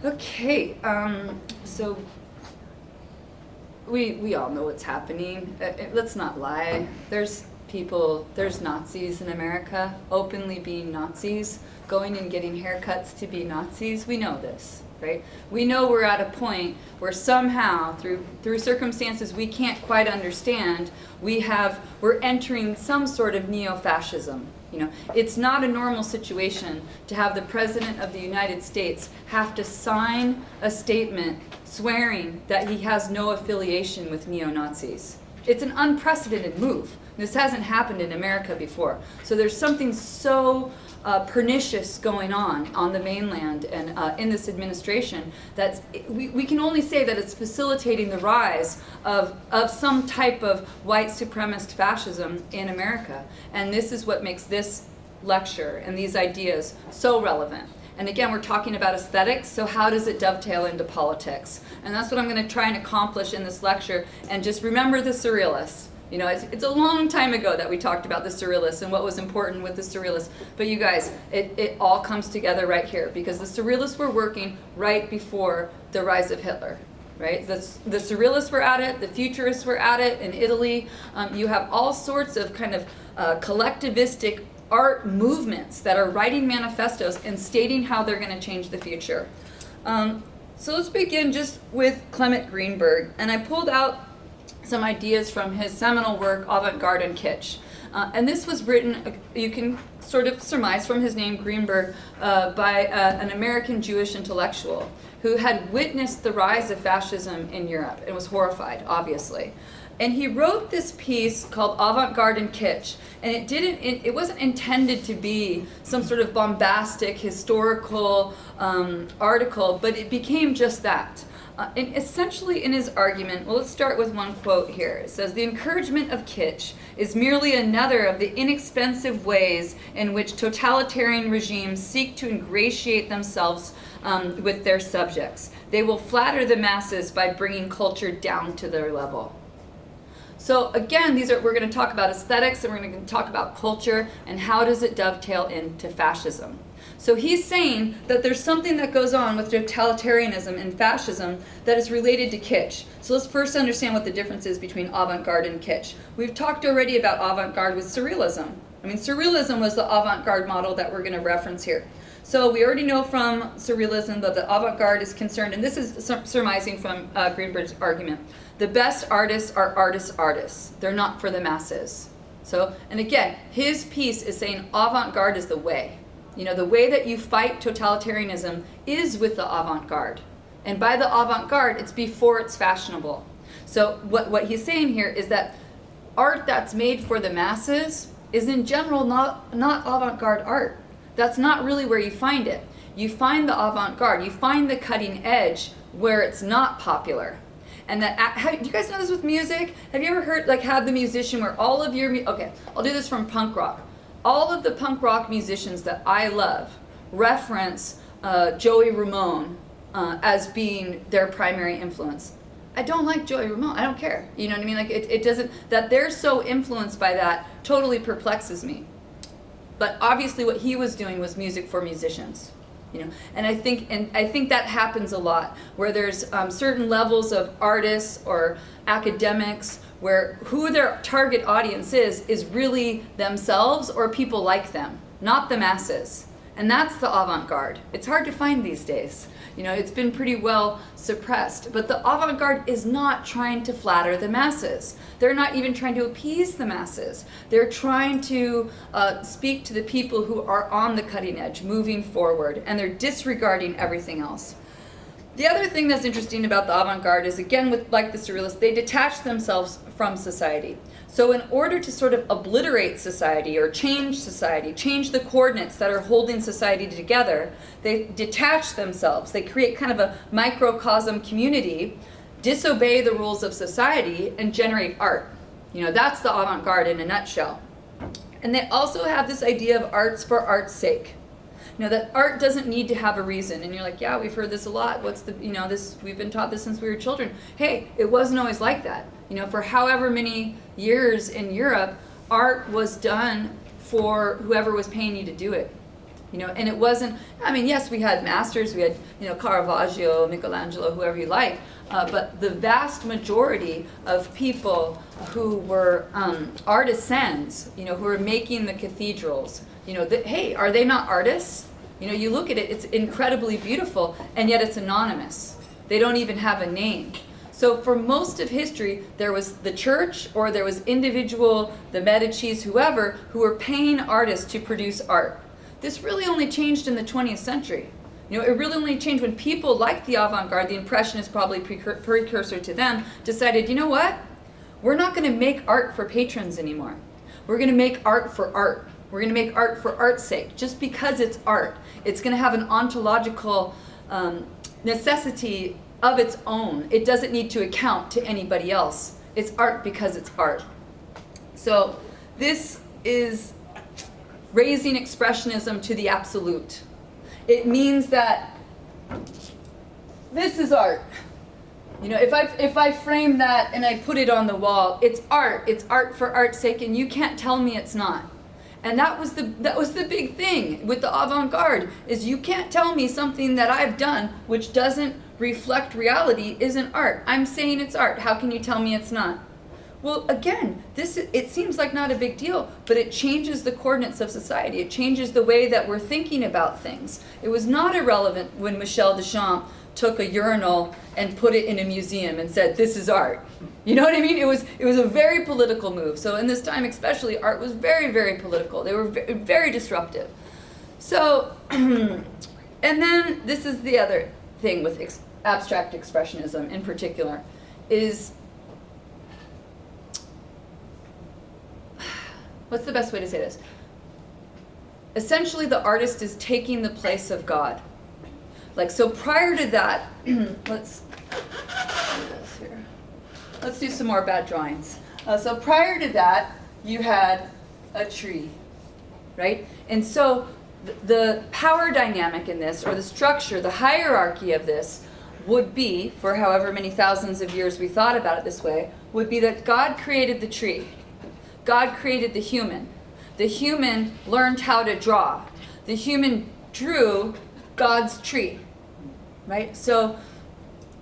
Okay, so we all know what's happening. Let's not lie. There's Nazis in America, openly being Nazis, going and getting haircuts to be Nazis. We know this, right? We know we're at a point where somehow, through circumstances we can't quite understand, we're entering some sort of neo-fascism. It's not a normal situation to have the President of the United States have to sign a statement swearing that he has no affiliation with neo-Nazis. It's an unprecedented move. This hasn't happened in America before. So there's something so pernicious going on the mainland and in this administration that we can only say that it's facilitating the rise of some type of white supremacist fascism in America. And this is what makes this lecture and these ideas so relevant. And again, we're talking about aesthetics, so how does it dovetail into politics? And that's what I'm going to try and accomplish in this lecture. And just remember the Surrealists. It's a long time ago that we talked about the Surrealists and what was important with the Surrealists. But you guys, it all comes together right here, because the Surrealists were working right before the rise of Hitler. Right? The Surrealists were at it, the Futurists were at it in Italy. You have all sorts of kind of collectivistic art movements that are writing manifestos and stating how they're going to change the future. So let's begin just with Clement Greenberg. And I pulled out some ideas from his seminal work, Avant-Garde and Kitsch. And this was written, you can sort of surmise from his name, Greenberg, by an American Jewish intellectual who had witnessed the rise of fascism in Europe and was horrified, obviously. And he wrote this piece called Avant-Garde and Kitsch, and it wasn't intended to be some sort of bombastic historical article, but it became just that. And essentially in his argument, well, let's start with one quote here. It says, "The encouragement of kitsch is merely another of the inexpensive ways in which totalitarian regimes seek to ingratiate themselves with their subjects. They will flatter the masses by bringing culture down to their level." So again, we're going to talk about aesthetics and we're going to talk about culture and how does it dovetail into fascism. So he's saying that there's something that goes on with totalitarianism and fascism that is related to kitsch. So let's first understand what the difference is between avant-garde and kitsch. We've talked already about avant-garde with surrealism. Surrealism was the avant-garde model that we're going to reference here. So we already know from surrealism that the avant-garde is concerned, and this is surmising from Greenberg's argument, the best artists are artists. They're not for the masses. So, and again, his piece is saying avant-garde is the way. The way that you fight totalitarianism is with the avant-garde. And by the avant-garde, it's before it's fashionable. So what he's saying here is that art that's made for the masses is in general not avant-garde art. That's not really where you find it. You find the avant-garde, you find the cutting edge where it's not popular. And do you guys know this with music? Have you ever heard, had the musician where all of your, okay, I'll do this from punk rock. All of the punk rock musicians that I love reference Joey Ramone as being their primary influence. I don't like Joey Ramone. I don't care. You know what I mean? It doesn't, that they're so influenced by that totally perplexes me. But obviously what he was doing was music for musicians. And I think that happens a lot where there's certain levels of artists or academics where who their target audience is really themselves or people like them, not the masses. And that's the avant-garde. It's hard to find these days. It's been pretty well suppressed. But the avant-garde is not trying to flatter the masses. They're not even trying to appease the masses. They're trying to speak to the people who are on the cutting edge, moving forward, and they're disregarding everything else. The other thing that's interesting about the avant-garde is, again, like the surrealists, they detach themselves from society. So in order to sort of obliterate society or change society, change the coordinates that are holding society together, they detach themselves. They create kind of a microcosm community, disobey the rules of society, and generate art. That's the avant-garde in a nutshell. And they also have this idea of arts for art's sake. That art doesn't need to have a reason. And you're like, yeah, we've heard this a lot. We've been taught this since we were children. Hey, it wasn't always like that. For however many years in Europe, art was done for whoever was paying you to do it. And it wasn't, yes, we had masters, we had, Caravaggio, Michelangelo, whoever you like, but the vast majority of people who were artisans, who were making the cathedrals, hey, are they not artists? You look at it, it's incredibly beautiful, and yet it's anonymous. They don't even have a name. So for most of history, there was the church, or there was individual, the Medicis, whoever, who were paying artists to produce art. This really only changed in the 20th century. It really only changed when people like the avant-garde, the Impressionists, probably precursor to them, decided, you know what? We're not going to make art for patrons anymore. We're going to make art for art. We're going to make art for art's sake, just because it's art. It's going to have an ontological necessity of its own. It doesn't need to account to anybody else. It's art because it's art. So this is raising expressionism to the absolute. It means that this is art. If I frame that and I put it on the wall, it's art for art's sake, and you can't tell me it's not. And that was the big thing with the avant-garde, is you can't tell me something that I've done which doesn't reflect reality isn't art. I'm saying it's art. How can you tell me it's not? Well, again, it seems like not a big deal, but it changes the coordinates of society. It changes the way that we're thinking about things. It was not irrelevant when Michel Duchamp took a urinal and put it in a museum and said, this is art. You know what I mean? It was a very political move. So in this time especially, art was very, very political. They were very disruptive. So, and then this is the other thing with abstract expressionism in particular, is, what's the best way to say this? Essentially, the artist is taking the place of God. So prior to that, let's do some more bad drawings. So prior to that, you had a tree, right? And so the power dynamic in this, or the structure, the hierarchy of this, would be, for however many thousands of years we thought about it this way, would be that God created the tree. God created the human. The human learned how to draw. The human drew God's tree, right? So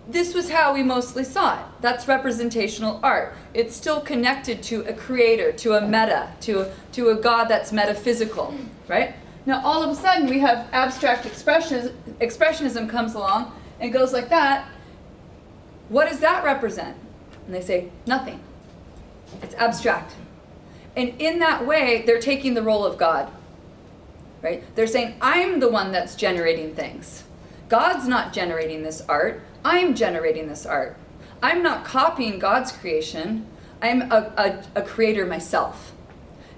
this was how we mostly saw it. That's representational art. It's still connected to a creator, to a meta, to a God that's metaphysical, right? Now all of a sudden we have abstract expressionism comes along and goes like that. What does that represent? And they say, nothing. It's abstract. And in that way, they're taking the role of God, right? They're saying, I'm the one that's generating things. God's not generating this art. I'm generating this art. I'm not copying God's creation. I'm a creator myself.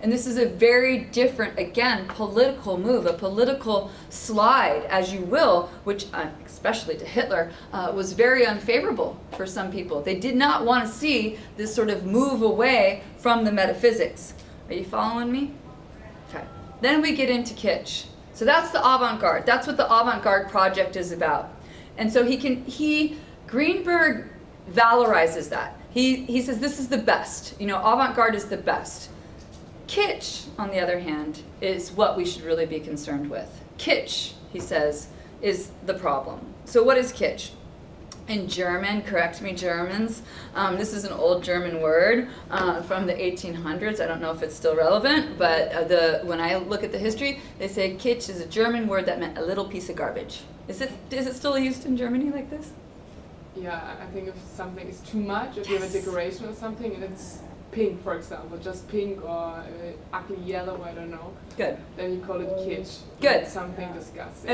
And this is a very different, again, political move, a political slide, as you will, which, especially to Hitler, was very unfavorable for some people. They did not want to see this sort of move away from the metaphysics. Are you following me? Okay. Then we get into kitsch. So that's the avant-garde. That's what the avant-garde project is about. And so Greenberg valorizes that. He says this is the best. Avant-garde is the best. Kitsch, on the other hand, is what we should really be concerned with. Kitsch, he says, is the problem. So what is kitsch? In German, correct me Germans, this is an old German word from the 1800s. I don't know if it's still relevant, but when I look at the history, they say kitsch is a German word that meant a little piece of garbage. Is it still used in Germany like this? Yeah, I think if something is too much, if you have a decoration or something and it's pink, for example, just pink or ugly yellow, I don't know. Good. Then you call it kitsch. Good. It's something disgusting.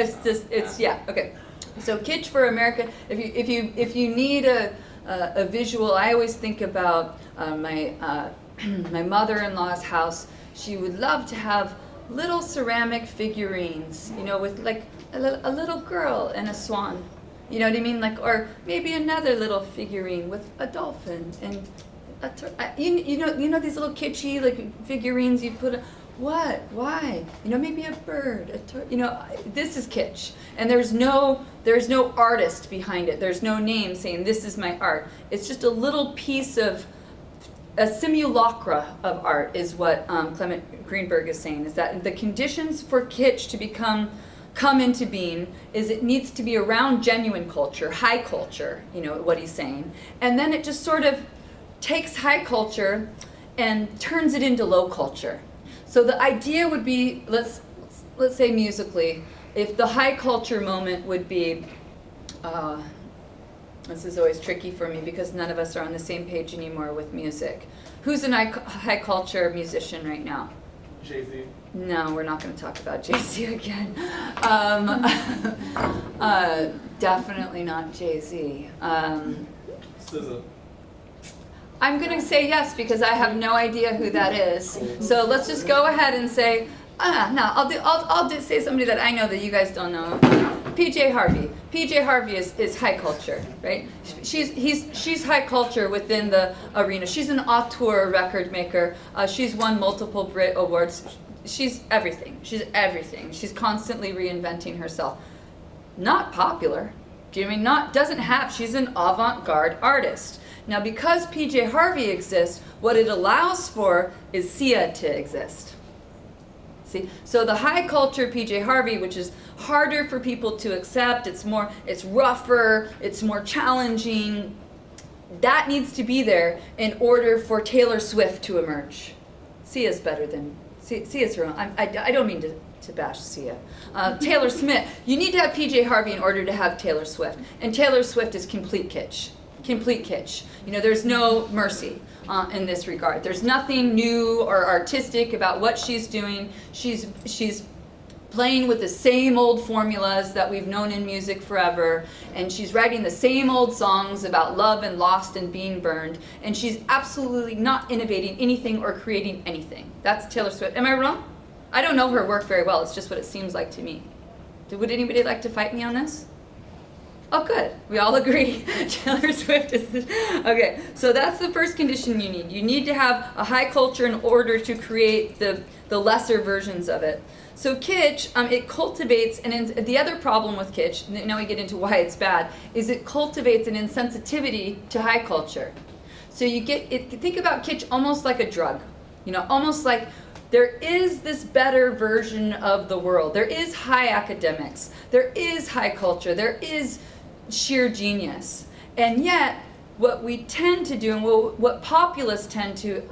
Yeah, okay. So kitsch for America, if you need a visual, I always think about my mother-in-law's house. She would love to have little ceramic figurines, with like a little girl and a swan. You know what I mean? Or maybe another little figurine with a dolphin and you know these little kitschy figurines you put. What? Why? Maybe a bird. This is kitsch, and there's no artist behind it. There's no name saying this is my art. It's just a little piece of a simulacra of art is what Clement Greenberg is saying, is that the conditions for kitsch to come into being is it needs to be around genuine culture, high culture, what he's saying. And then it just sort of takes high culture and turns it into low culture. So the idea would be, let's say musically, if the high culture moment would be, this is always tricky for me because none of us are on the same page anymore with music. Who's a high culture musician right now? Jay-Z. No, we're not going to talk about Jay-Z again. Definitely not Jay-Z. SZA. I'm going to say yes because I have no idea who that is. So let's just go ahead and say, I'll say somebody that I know that you guys don't know. PJ Harvey. PJ Harvey is high culture, right? She's high culture within the arena. She's an auteur record maker. She's won multiple Brit Awards. She's everything. She's everything. She's constantly reinventing herself. Not popular. Do you know what I mean? Doesn't have. She's an avant-garde artist. Now, because PJ Harvey exists, what it allows for is Sia to exist. See? So the high culture PJ Harvey, which is harder for people to accept, it's rougher, it's more challenging, that needs to be there in order for Taylor Swift to emerge. Sia's better than, Sia's her own. I don't mean to bash Sia. Taylor Smith, you need to have PJ Harvey in order to have Taylor Swift. And Taylor Swift is complete kitsch. Complete kitsch. There's no mercy in this regard. There's nothing new or artistic about what she's doing. She's playing with the same old formulas that we've known in music forever, and she's writing the same old songs about love and lost and being burned, and she's absolutely not innovating anything or creating anything. That's Taylor Swift. Am I wrong? I don't know her work very well. It's just what it seems like to me. Would anybody like to fight me on this? Oh, good. We all agree. Taylor Swift is okay. So that's the first condition you need. You need to have a high culture in order to create the lesser versions of it. So kitsch, it cultivates, and the other problem with kitsch, now we get into why it's bad, is it cultivates an insensitivity to high culture. So think about kitsch almost like a drug. Almost like there is this better version of the world. There is high academics. There is high culture. There is sheer genius. And yet, what we tend to do, and what populists tend to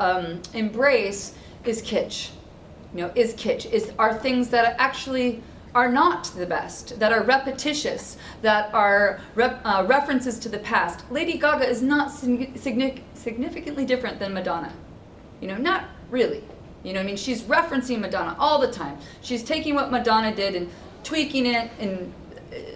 embrace, is kitsch. Are things that actually are not the best, that are repetitious, that are references to the past. Lady Gaga is not significantly different than Madonna. Not really. She's referencing Madonna all the time. She's taking what Madonna did and tweaking it, and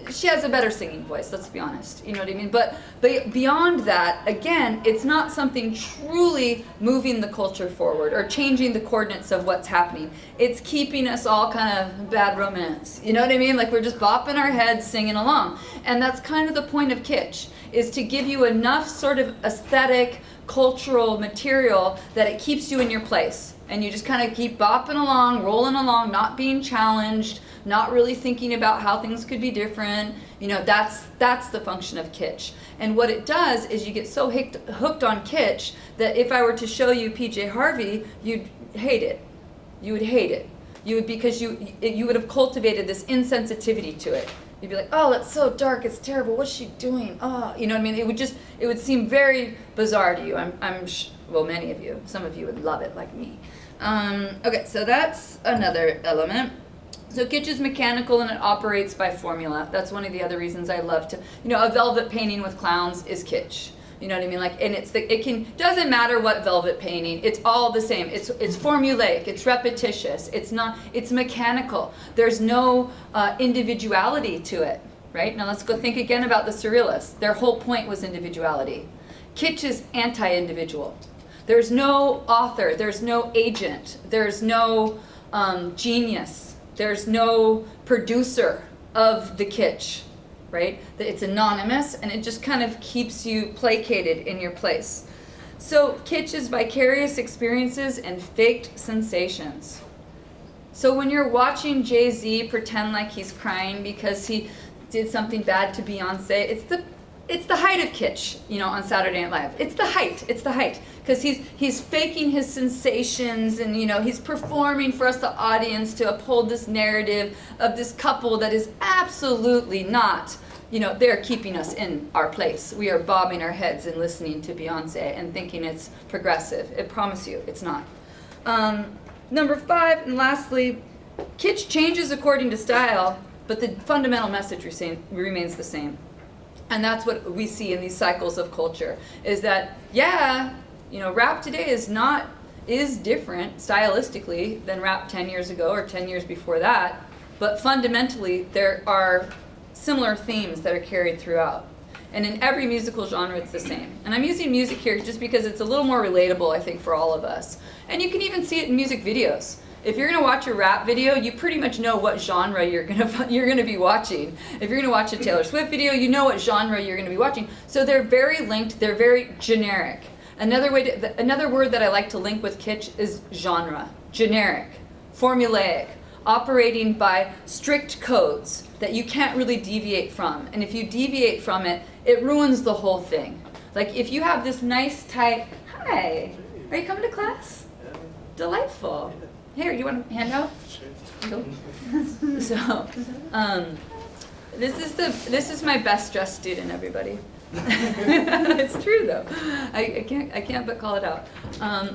she has a better singing voice, let's be honest. You know what I mean? But beyond that, again, it's not something truly moving the culture forward or changing the coordinates of what's happening. It's keeping us all kind of bad romance. You know what I mean? Like we're just bopping our heads, singing along. And that's kind of the point of kitsch, is to give you enough sort of aesthetic, cultural material that it keeps you in your place. And you just kind of keep bopping along, rolling along, not being challenged, not really thinking about how things could be different. That's the function of kitsch. And what it does is you get so hooked on kitsch that if I were to show you PJ Harvey, you'd hate it. You would hate it. Because you would have cultivated this insensitivity to it. You'd be like, oh, that's so dark, it's terrible, what's she doing? Oh, you know what I mean? It would seem very bizarre to you. Well, many of you, some of you would love it like me. Okay, so that's another element. So kitsch is mechanical and it operates by formula. That's one of the other reasons I love to, a velvet painting with clowns is kitsch. You know what I mean? Like, and doesn't matter what velvet painting, it's all the same. It's formulaic, it's repetitious, it's mechanical. There's no individuality to it, right? Now let's go think again about the Surrealists. Their whole point was individuality. Kitsch is anti-individual. There's no author, there's no agent, there's no genius. There's no producer of the kitsch, right? It's anonymous and it just kind of keeps you placated in your place. So kitsch is vicarious experiences and faked sensations. So when you're watching Jay-Z pretend like he's crying because he did something bad to Beyonce, it's the height of kitsch, you know, on Saturday Night Live. It's the height, because he's faking his sensations, and you know, he's performing for us, the audience, to uphold this narrative of this couple that is absolutely not, you know, they're keeping us in our place. We are bobbing our heads and listening to Beyonce and thinking it's progressive. I promise you, it's not. Number 5, and lastly, kitsch changes according to style, but the fundamental message remains the same. And that's what we see in these cycles of culture, is that, yeah, you know, rap today is different stylistically than rap 10 years ago or 10 years before that, but fundamentally there are similar themes that are carried throughout. And in every musical genre it's the same. And I'm using music here just because it's a little more relatable, I think, for all of us. And you can even see it in music videos. If you're going to watch a rap video, you pretty much know what genre you're going to be watching. If you're going to watch a Taylor Swift video, you know what genre you're going to be watching. So they're very linked, they're very generic. Another word that I like to link with kitsch is genre. Generic, formulaic, operating by strict codes that you can't really deviate from. And if you deviate from it, it ruins the whole thing. Like if you have this nice tight, hi, are you coming to class? Delightful. Here, you want a handout? Cool. So, this is my best dressed student, everybody. It's true though. I can't but call it out.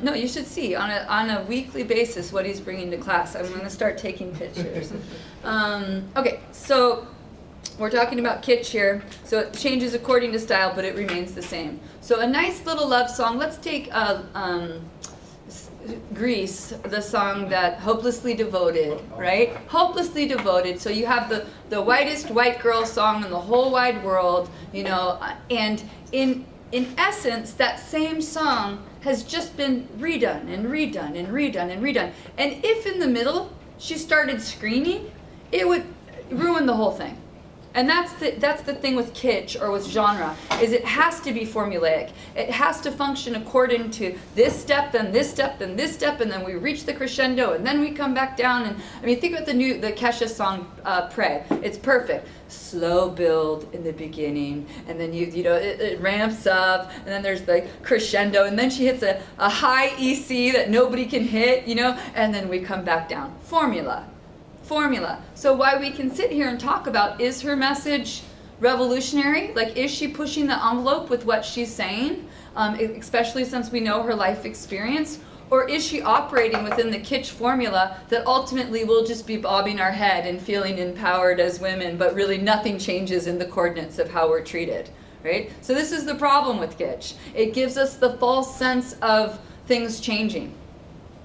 No, you should see on a weekly basis what he's bringing to class. I'm going to start taking pictures. Okay, so we're talking about kitsch here. So it changes according to style, but it remains the same. So a nice little love song. Let's take Grease, the song that Hopelessly Devoted, right? Hopelessly Devoted. So you have the whitest white girl song in the whole wide world, you know, and in essence, that same song has just been redone and redone and redone and redone. And if in the middle she started screaming, it would ruin the whole thing. And that's the thing with kitsch or with genre, is it has to be formulaic. It has to function according to this step, then this step, then this step, and then we reach the crescendo, and then we come back down. And I mean, think about the Kesha song, Pray. It's perfect. Slow build in the beginning, and then you know it ramps up, and then there's the crescendo, and then she hits a high EC that nobody can hit, you know, and then we come back down. Formula. So why we can sit here and talk about, is her message revolutionary? Like, is she pushing the envelope with what she's saying, especially since we know her life experience? Or is she operating within the kitsch formula that ultimately we'll just be bobbing our head and feeling empowered as women, but really nothing changes in the coordinates of how we're treated, right? So this is the problem with kitsch. It gives us the false sense of things changing.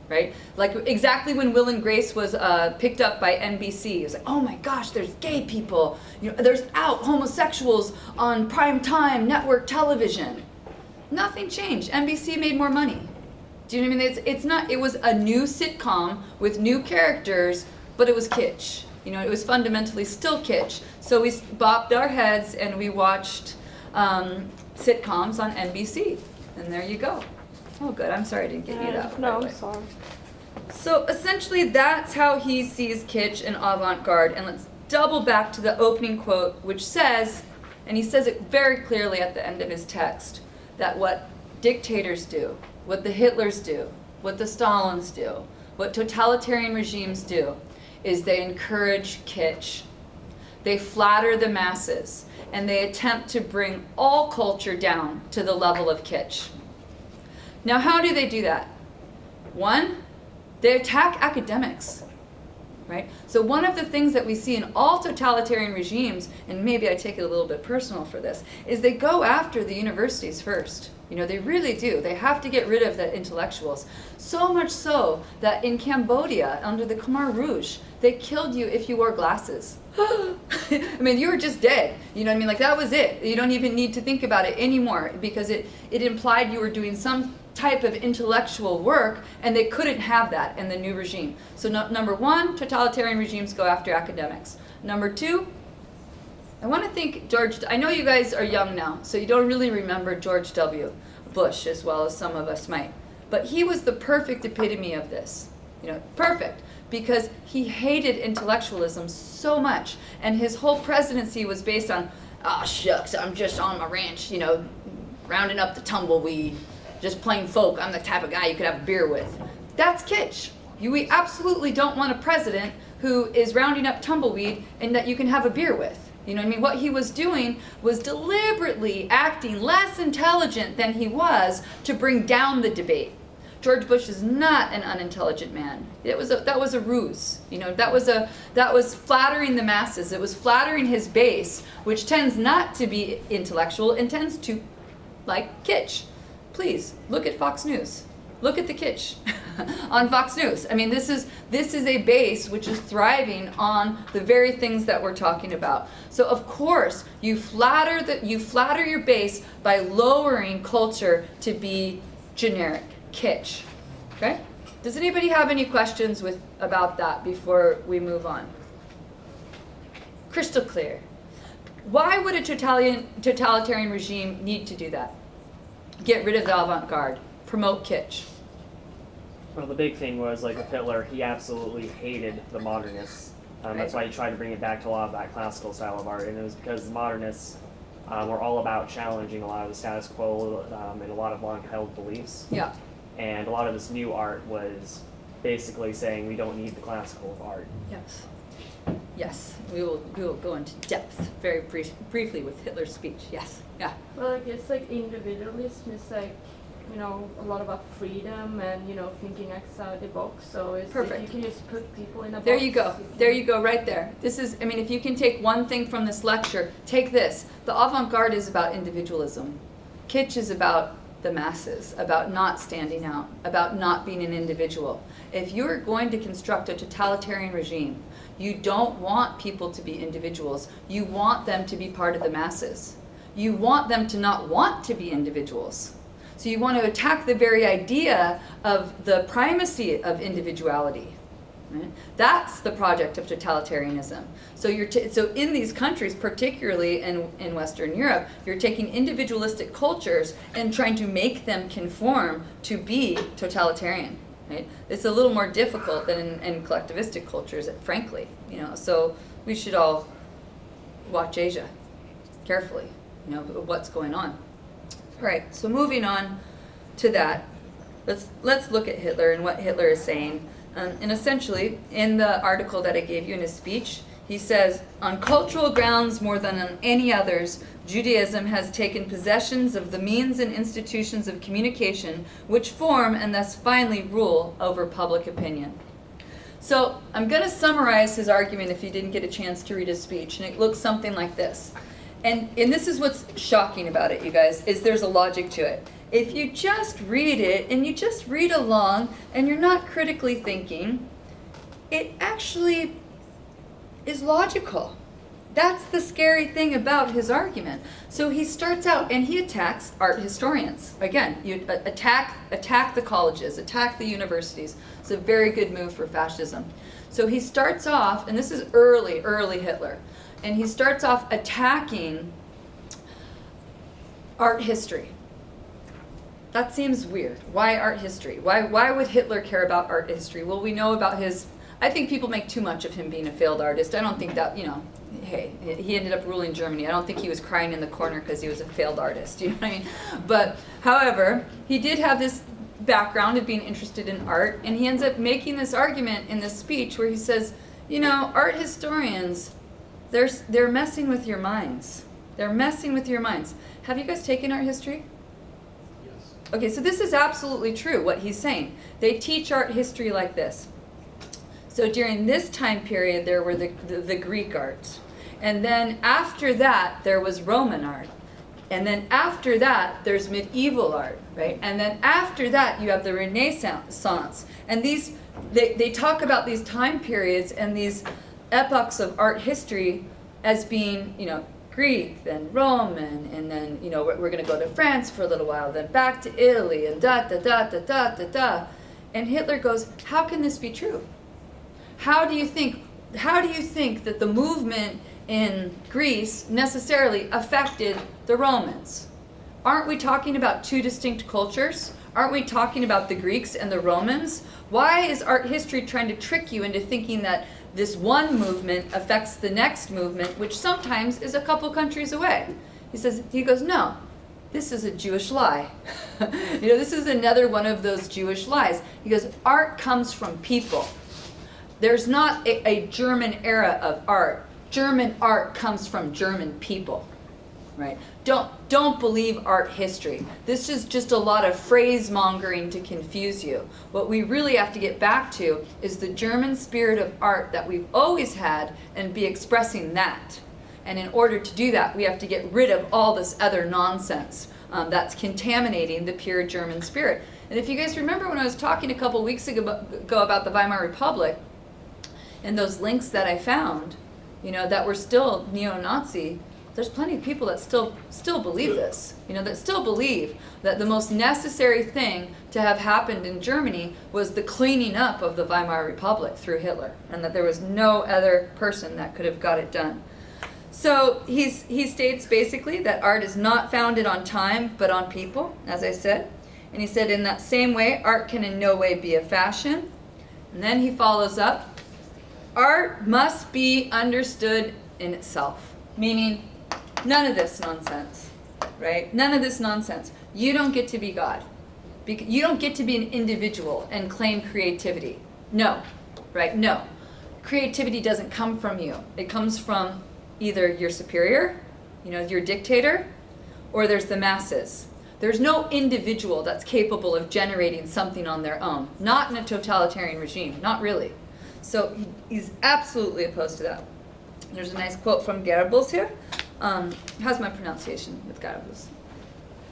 Right? Like exactly when Will and Grace was picked up by NBC, it was like, oh my gosh, there's gay people, you know, there's out homosexuals on primetime network television. Nothing changed. NBC made more money. Do you know what I mean? It's not. It was a new sitcom with new characters, but it was kitsch. You know, it was fundamentally still kitsch. So we bopped our heads and we watched sitcoms on NBC, and there you go. Oh, good. I'm sorry I didn't get you that. No, I'm sorry. So essentially, that's how he sees kitsch and avant-garde. And let's double back to the opening quote, which says, and he says it very clearly at the end of his text, that what dictators do, what the Hitlers do, what the Stalins do, what totalitarian regimes do, is they encourage kitsch. They flatter the masses, and they attempt to bring all culture down to the level of kitsch. Now, how do they do that? One, they attack academics, right? So one of the things that we see in all totalitarian regimes, and maybe I take it a little bit personal for this, is they go after the universities first. You know, they really do. They have to get rid of the intellectuals. So much so that in Cambodia, under the Khmer Rouge, they killed you if you wore glasses. I mean, you were just dead. You know what I mean? Like, that was it. You don't even need to think about it anymore, because it implied you were doing some type of intellectual work, and they couldn't have that in the new regime. So number one, totalitarian regimes go after academics. Number two, I want to think I know you guys are young now, so you don't really remember George W. Bush as well as some of us might. But he was the perfect epitome of this. You know, perfect, because he hated intellectualism so much, and his whole presidency was based on ah, shucks, I'm just on my ranch, you know, rounding up the tumbleweed, just plain folk. I'm the type of guy you could have a beer with. That's kitsch. We absolutely don't want a president who is rounding up tumbleweed and that you can have a beer with. You know what I mean? What he was doing was deliberately acting less intelligent than he was to bring down the debate. George Bush is not an unintelligent man. That was a ruse. You know, that was flattering the masses. It was flattering his base, which tends not to be intellectual and tends to like kitsch. Please look at Fox News. Look at the kitsch on Fox News. I mean, this is a base which is thriving on the very things that we're talking about. So of course, you flatter your base by lowering culture to be generic, kitsch. Okay? Does anybody have any questions about that before we move on? Crystal clear. Why would a totalitarian regime need to do that? Get rid of the avant-garde, promote kitsch. Well, the big thing was, like with Hitler, he absolutely hated the modernists. That's why he tried to bring it back to a lot of that classical style of art, and it was because the modernists were all about challenging a lot of the status quo and a lot of long-held beliefs. Yeah. And a lot of this new art was basically saying we don't need the classical art. Yes. Yes. We will go into depth very briefly with Hitler's speech. Yes. Yeah. Well, I guess like individualism is like, you know, a lot about freedom and, you know, thinking outside the box. So it's Perfect. If you can just put people in a box. There you go. There you go, right there. This is, I mean, if you can take one thing from this lecture, take this. The avant-garde is about individualism. Kitsch is about the masses, about not standing out, about not being an individual. If you're going to construct a totalitarian regime, you don't want people to be individuals. You want them to be part of the masses. You want them to not want to be individuals. So you want to attack the very idea of the primacy of individuality. Right? That's the project of totalitarianism. So so in these countries, particularly in Western Europe, you're taking individualistic cultures and trying to make them conform to be totalitarian. Right? It's a little more difficult than in collectivistic cultures, frankly. You know, so we should all watch Asia carefully. You know, what's going on. All right, so moving on to that, let's look at Hitler and what Hitler is saying. And essentially, in the article that I gave you in his speech, he says, on cultural grounds more than on any others, Judaism has taken possessions of the means and institutions of communication which form and thus finally rule over public opinion. So I'm going to summarize his argument if you didn't get a chance to read his speech, and it looks something like this. And this is what's shocking about it, you guys, is there's a logic to it. If you just read it and you just read along and you're not critically thinking, it actually is logical. That's the scary thing about his argument. So he starts out and he attacks art historians. Again, you attack the colleges, attack the universities. It's a very good move for fascism. So he starts off, and this is early Hitler, and he starts off attacking art history. That seems weird. Why art history? Why would Hitler care about art history? Well, we know about I think people make too much of him being a failed artist. I don't think that, you know, hey, he ended up ruling Germany. I don't think he was crying in the corner because he was a failed artist, you know what I mean? But, however, he did have this background of being interested in art, and he ends up making this argument in this speech where he says, you know, art historians, they're messing with your minds. They're messing with your minds. Have you guys taken art history? Yes. Okay, so this is absolutely true, what he's saying. They teach art history like this. So during this time period, there were the Greek arts. And then after that, there was Roman art. And then after that, there's medieval art, right? And then after that, you have the Renaissance. And they talk about these time periods and these epochs of art history as being, you know, Greek, then Roman, and then, you know, we're going to go to France for a little while, then back to Italy, and da-da-da-da-da-da-da. And Hitler goes, how can this be true? How do you think that the movement in Greece necessarily affected the Romans? Aren't we talking about two distinct cultures? Aren't we talking about the Greeks and the Romans? Why is art history trying to trick you into thinking that this one movement affects the next movement, which sometimes is a couple countries away. He goes, no, this is a Jewish lie. This is another one of those Jewish lies. He goes, art comes from people. There's not a German era of art. German art comes from German people, right? Don't believe art history. This is just a lot of phrase mongering to confuse you. What we really have to get back to is the German spirit of art that we've always had and be expressing that. And in order to do that, we have to get rid of all this other nonsense that's contaminating the pure German spirit. And if you guys remember when I was talking a couple weeks ago about the Weimar Republic and those links that I found, that were still neo-Nazi, there's plenty of people that still believe this, that still believe that the most necessary thing to have happened in Germany was the cleaning up of the Weimar Republic through Hitler, and that there was no other person that could have got it done. So he states basically that art is not founded on time, but on people, as I said. And he said in that same way, art can in no way be a fashion. And then he follows up, art must be understood in itself, meaning none of this nonsense, right? None of this nonsense. You don't get to be God. You don't get to be an individual and claim creativity. No, right? No. Creativity doesn't come from you. It comes from either your superior, your dictator, or there's the masses. There's no individual that's capable of generating something on their own. Not in a totalitarian regime, not really. So he's absolutely opposed to that. There's a nice quote from Goebbels here. How's my pronunciation with Goebbels?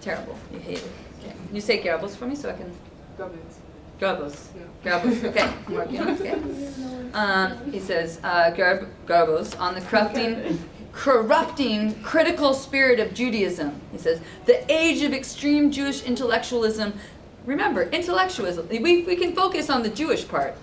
Terrible. You hate it. Okay. You say Goebbels for me so I can... Goebbels. Yeah. Goebbels. Okay. I'm working on it. He says, Goebbels, on the corrupting critical spirit of Judaism. He says, the age of extreme Jewish intellectualism. Remember, intellectualism. We can focus on the Jewish part.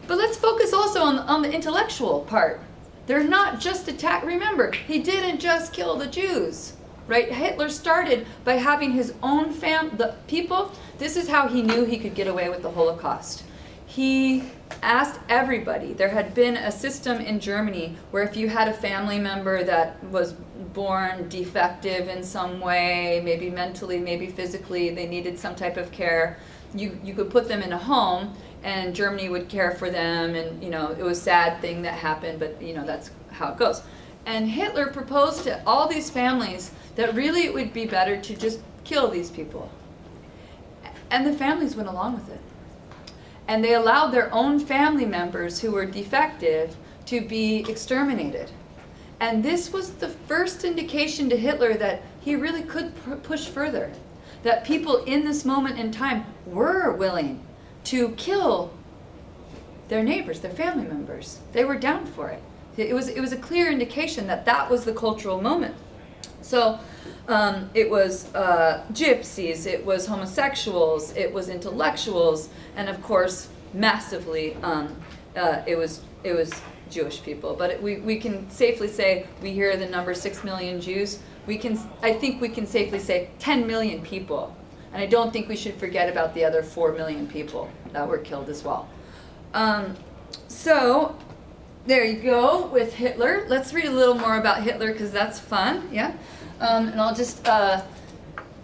But let's focus also on the intellectual part. They're not just attack. Remember, he didn't just kill the Jews, right? Hitler started by having his own the people. This is how he knew he could get away with the Holocaust. He asked everybody. There had been a system in Germany where if you had a family member that was born defective in some way, maybe mentally, maybe physically, they needed some type of care, you could put them in a home, and Germany would care for them, and it was a sad thing that happened, but that's how it goes. And Hitler proposed to all these families that really it would be better to just kill these people. And the families went along with it. And they allowed their own family members who were defective to be exterminated. And this was the first indication to Hitler that he really could push further. That people in this moment in time were willing to kill their neighbors, their family members. They were down for it. It was a clear indication that that was the cultural moment. So it was gypsies, it was homosexuals, it was intellectuals, and of course, massively, it was Jewish people. But we can safely say, we hear the number 6 million Jews. I think we can safely say 10 million people. And I don't think we should forget about the other 4 million people that were killed as well. So there you go with Hitler. Let's read a little more about Hitler because that's fun, yeah? And I'll just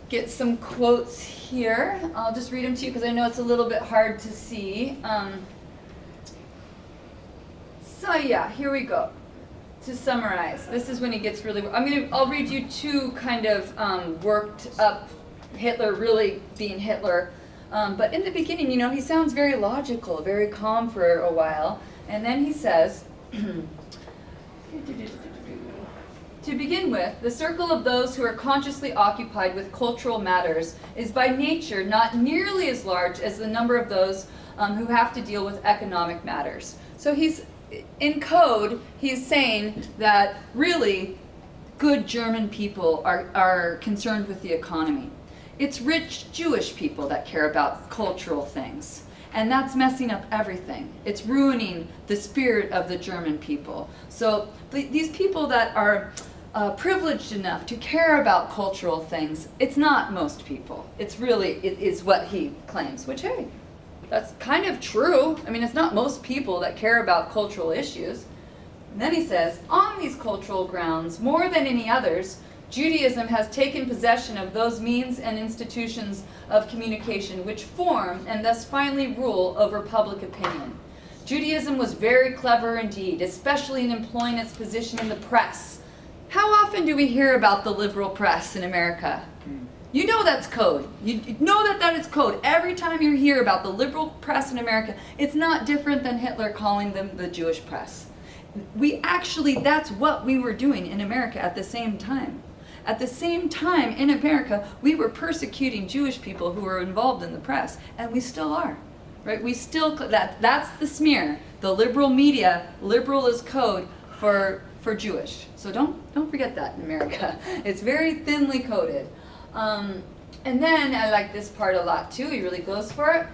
get some quotes here. I'll just read them to you because I know it's a little bit hard to see. So yeah, here we go. To summarize, this is when he gets really. I'll read you two kind of worked up Hitler really being Hitler. But in the beginning, he sounds very logical, very calm for a while, and then he says. To begin with, the circle of those who are consciously occupied with cultural matters is by nature not nearly as large as the number of those who have to deal with economic matters. So in code, he's saying that really good German people are concerned with the economy. It's rich Jewish people that care about cultural things. And that's messing up everything. It's ruining the spirit of the German people. So these people that are privileged enough to care about cultural things, it's not most people. It is what he claims, which, hey, That's kind of true. I mean, it's not most people that care about cultural issues. And then he says, on these cultural grounds, more than any others, Judaism has taken possession of those means and institutions of communication which form and thus finally rule over public opinion. Judaism was very clever indeed, especially in employing its position in the press. How often do we hear about the liberal press in America? You know that's code. You know that is code. Every time you hear about the liberal press in America, it's not different than Hitler calling them the Jewish press. That's what we were doing in America at the same time. At the same time in America, we were persecuting Jewish people who were involved in the press, and we still are. Right? We still, that's the smear. The liberal media, liberal is code for Jewish. So don't forget that in America. It's very thinly coded. And then I like this part a lot too. He really goes for it.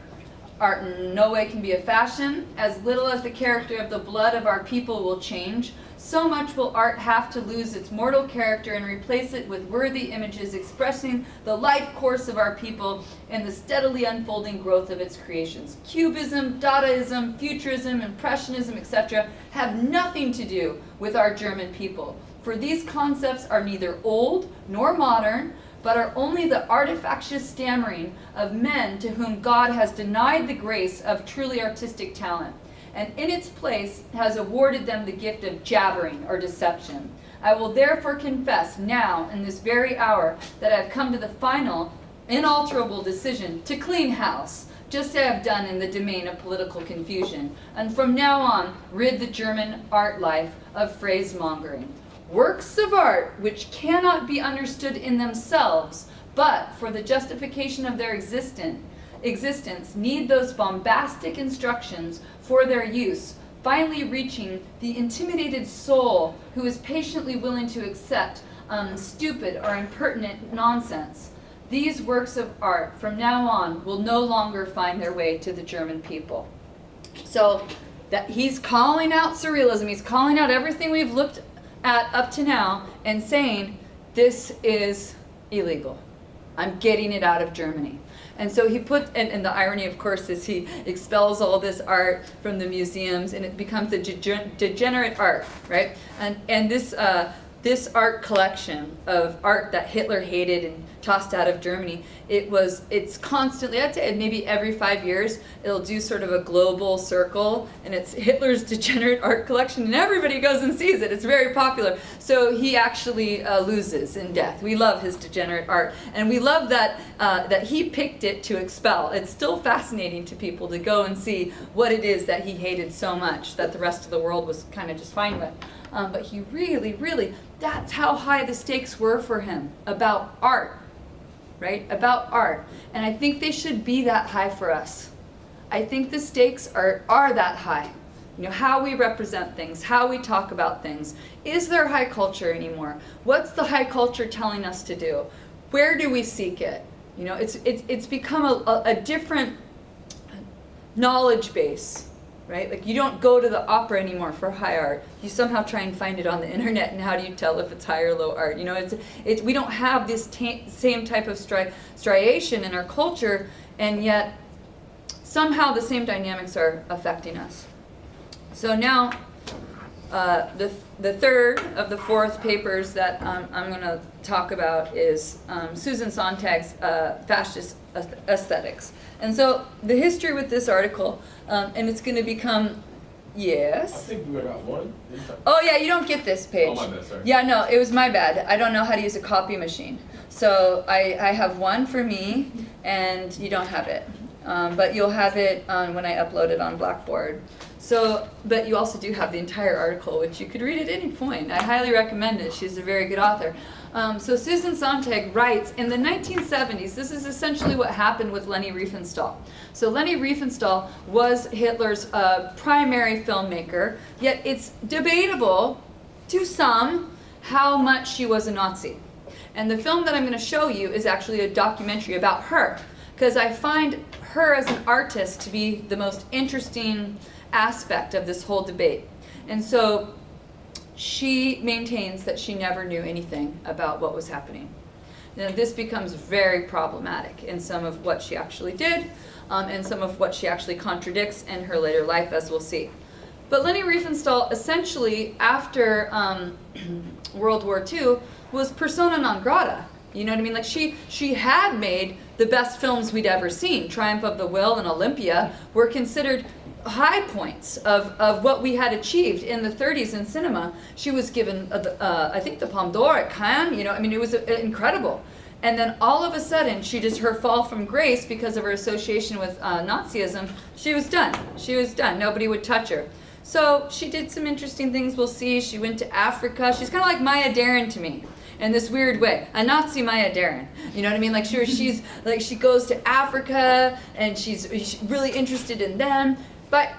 Art in no way can be a fashion. As little as the character of the blood of our people will change, so much will art have to lose its mortal character and replace it with worthy images expressing the life course of our people and the steadily unfolding growth of its creations. Cubism, Dadaism, Futurism, Impressionism, etc. have nothing to do with our German people, for these concepts are neither old nor modern, but are only the artifactious stammering of men to whom God has denied the grace of truly artistic talent, and in its place has awarded them the gift of jabbering or deception. I will therefore confess now, in this very hour, that I have come to the final, inalterable decision to clean house, just as I have done in the domain of political confusion, and from now on rid the German art life of phrase-mongering. Works of art which cannot be understood in themselves, but for the justification of their existence need those bombastic instructions for their use, finally reaching the intimidated soul who is patiently willing to accept stupid or impertinent nonsense. These works of art from now on will no longer find their way to the German people. So that he's calling out surrealism, he's calling out everything we've looked at up to now and saying, this is illegal. I'm getting it out of Germany. And so he and the irony, of course, is he expels all this art from the museums and it becomes a degenerate art, right? And this art collection of art that Hitler hated and tossed out of Germany, it's constantly, I'd say maybe every 5 years, it'll do sort of a global circle, and it's Hitler's degenerate art collection, and everybody goes and sees it. It's very popular. So he actually loses in death. We love his degenerate art, and we love that he picked it to expel. It's still fascinating to people to go and see what it is that he hated so much that the rest of the world was kind of just fine with. But he really, that's how high the stakes were for him about art, right? About art. And I think they should be that high for us. I think the stakes are that high. You know, how we represent things, how we talk about things. Is there high culture anymore? What's the high culture telling us to do? Where do we seek it? You know, it's become a different knowledge base. Right? Like you don't go to the opera anymore for high art. You somehow try and find it on the internet, and how do you tell if it's high or low art? You know, we don't have this same type of striation in our culture, and yet somehow the same dynamics are affecting us. So now, the third of the fourth papers that I'm going to talk about is Susan Sontag's Fascist Aesthetics. And so the history with this article, and it's going to become, yes? I think we got one. Oh yeah, you don't get this page. Oh, my bad, sorry. Yeah, no, it was my bad. I don't know how to use a copy machine. So I have one for me, and you don't have it. But you'll have it when I upload it on Blackboard. So, but you also do have the entire article, which you could read at any point. I highly recommend it. She's a very good author. So Susan Sontag writes, in the 1970s, this is essentially what happened with Leni Riefenstahl. So Leni Riefenstahl was Hitler's primary filmmaker, yet it's debatable to some how much she was a Nazi. And the film that I'm going to show you is actually a documentary about her, because I find her as an artist to be the most interesting aspect of this whole debate. And so she maintains that she never knew anything about what was happening. this becomes very problematic in some of what she actually did, and some of what she actually contradicts in her later life, as we'll see. But Leni Riefenstahl, essentially, after World War II, was persona non grata. You know what I mean? Like, she had made the best films we'd ever seen. Triumph of the Will and Olympia were considered high points of what we had achieved in the 30s in cinema. She was given, I think, the Palme d'Or at Cannes. You know, I mean, it was incredible. And then all of a sudden, her fall from grace because of her association with Nazism, she was done. She was done. Nobody would touch her. So she did some interesting things, we'll see. She went to Africa. She's kind of like Maya Deren to me, in this weird way. A Nazi Maya Deren. You know what I mean? Like, she's like, she goes to Africa, and she's really interested in them. But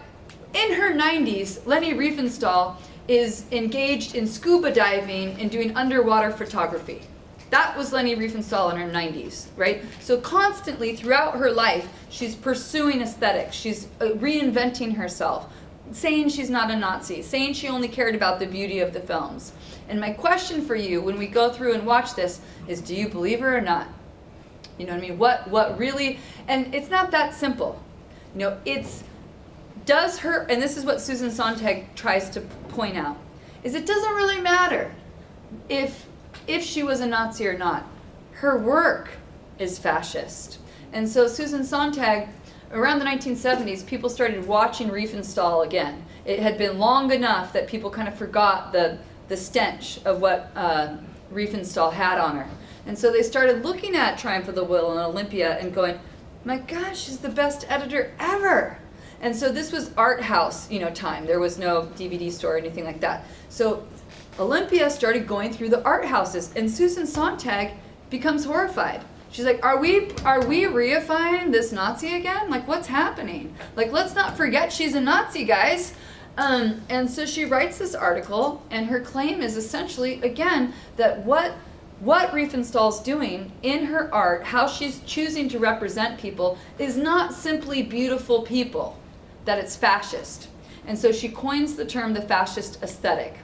in her 90s, Leni Riefenstahl is engaged in scuba diving and doing underwater photography. That was Leni Riefenstahl in her 90s, right? So constantly throughout her life, she's pursuing aesthetics. She's reinventing herself, saying she's not a Nazi, saying she only cared about the beauty of the films. And my question for you when we go through and watch this is, do you believe her or not? You know what I mean? What really, and it's not that simple. You know, does her, and this is what Susan Sontag tries to point out, is it doesn't really matter if she was a Nazi or not. Her work is fascist. And so Susan Sontag, around the 1970s, people started watching Riefenstahl again. It had been long enough that people kind of forgot the stench of what Riefenstahl had on her. And so they started looking at Triumph of the Will and Olympia and going, my gosh, she's the best editor ever. And so this was art house, time. There was no DVD store or anything like that. So Olympia started going through the art houses, and Susan Sontag becomes horrified. She's like, are we reifying this Nazi again? Like, what's happening? Like, let's not forget she's a Nazi, guys. And so she writes this article, and her claim is essentially, again, that what Riefenstahl's doing in her art, how she's choosing to represent people, is not simply beautiful people, that it's fascist. And so she coins the term the fascist aesthetic.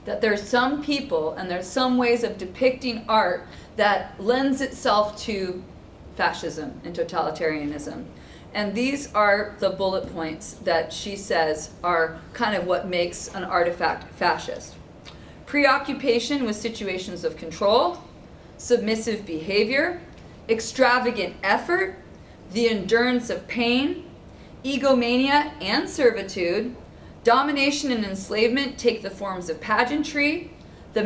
That there's some people and there's some ways of depicting art that lends itself to fascism and totalitarianism. And these are the bullet points that she says are kind of what makes an artifact fascist. Preoccupation with situations of control, submissive behavior, extravagant effort, the endurance of pain, egomania and servitude, domination and enslavement take the forms of pageantry, the